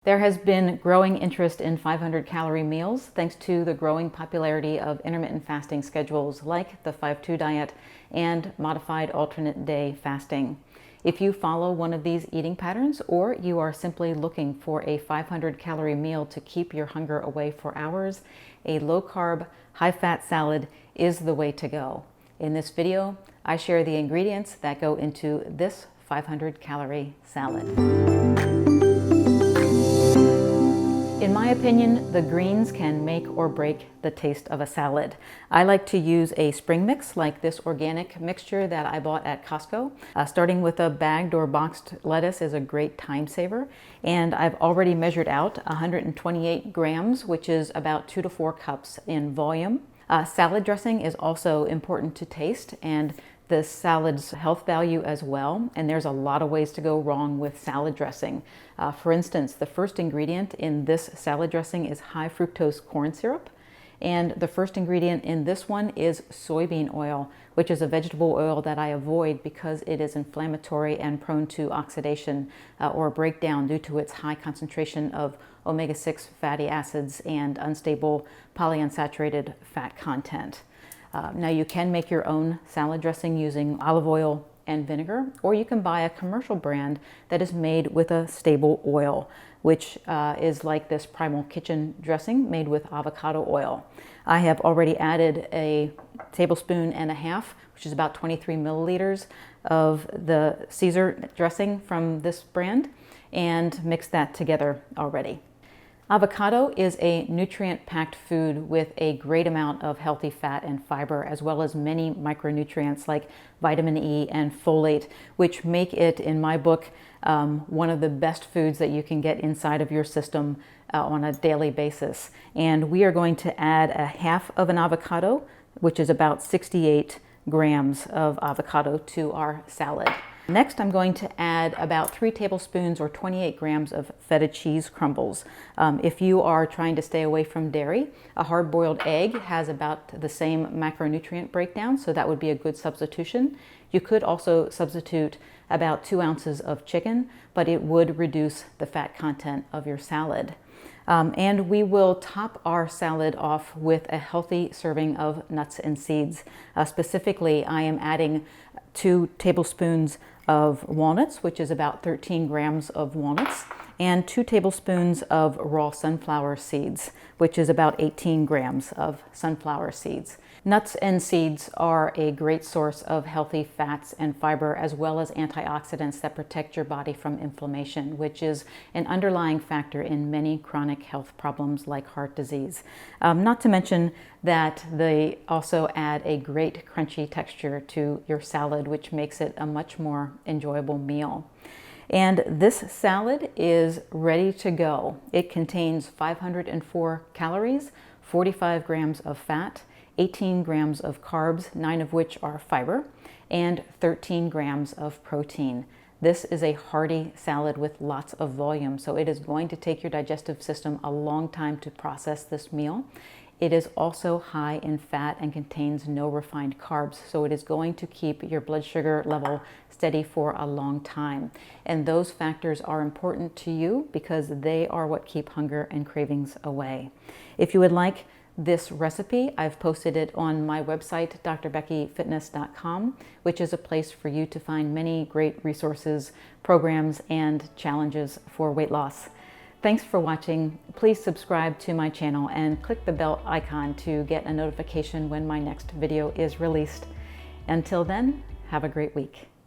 There has been growing interest in 500-calorie meals thanks to the growing popularity of intermittent fasting schedules like the 5-2 diet and modified alternate day fasting. If you follow one of these eating patterns, or you are simply looking for a 500-calorie meal to keep your hunger away for hours, a low-carb, high-fat salad is the way to go. In this video, I share the ingredients that go into this 500-calorie salad. In my opinion, the greens can make or break the taste of a salad. I like to use a spring mix like this organic mixture that I bought at Costco. Starting with a bagged or boxed lettuce is a great time saver. And I've already measured out 128 grams, which is about 2 to 4 cups in volume. Salad dressing is also important to taste and the salad's health value as well, and there's a lot of ways to go wrong with salad dressing. For instance, the first ingredient in this salad dressing is high fructose corn syrup, and the first ingredient in this one is soybean oil, which is a vegetable oil that I avoid because it is inflammatory and prone to oxidation or breakdown due to its high concentration of omega-6 fatty acids and unstable polyunsaturated fat content. Now you can make your own salad dressing using olive oil and vinegar, or you can buy a commercial brand that is made with a stable oil, which is like this Primal Kitchen dressing made with avocado oil. I have already added a tablespoon and a half, which is about 23 milliliters of the Caesar dressing from this brand, and mixed that together already. Avocado is a nutrient-packed food with a great amount of healthy fat and fiber, as well as many micronutrients like vitamin E and folate, which make it, in my book, one of the best foods that you can get inside of your system on a daily basis. And we are going to add a half of an avocado, which is about 68 grams of avocado, to our salad. Next, I'm going to add about 3 tablespoons or 28 grams of feta cheese crumbles. If you are trying to stay away from dairy, a hard-boiled egg has about the same macronutrient breakdown, so that would be a good substitution. You could also substitute about 2 ounces of chicken, but it would reduce the fat content of your salad. And we will top our salad off with a healthy serving of nuts and seeds. Specifically, I am adding 2 tablespoons of walnuts, which is about 13 grams of walnuts, and 2 tablespoons of raw sunflower seeds, which is about 18 grams of sunflower seeds. Nuts and seeds are a great source of healthy fats and fiber, as well as antioxidants that protect your body from inflammation, which is an underlying factor in many chronic health problems like heart disease. Not to mention that they also add a great crunchy texture to your salad, which makes it a much more enjoyable meal. And this salad is ready to go. It contains 504 calories, 45 grams of fat, 18 grams of carbs, 9 of which are fiber, and 13 grams of protein. This is a hearty salad with lots of volume, so it is going to take your digestive system a long time to process this meal. It is also high in fat and contains no refined carbs, so it is going to keep your blood sugar level steady for a long time. And those factors are important to you because they are what keep hunger and cravings away. If you would like this recipe, I've posted it on my website, drbeckyfitness.com, which is a place for you to find many great resources, programs, and challenges for weight loss. Thanks for watching. Please subscribe to my channel and click the bell icon to get a notification when my next video is released. Until then, have a great week.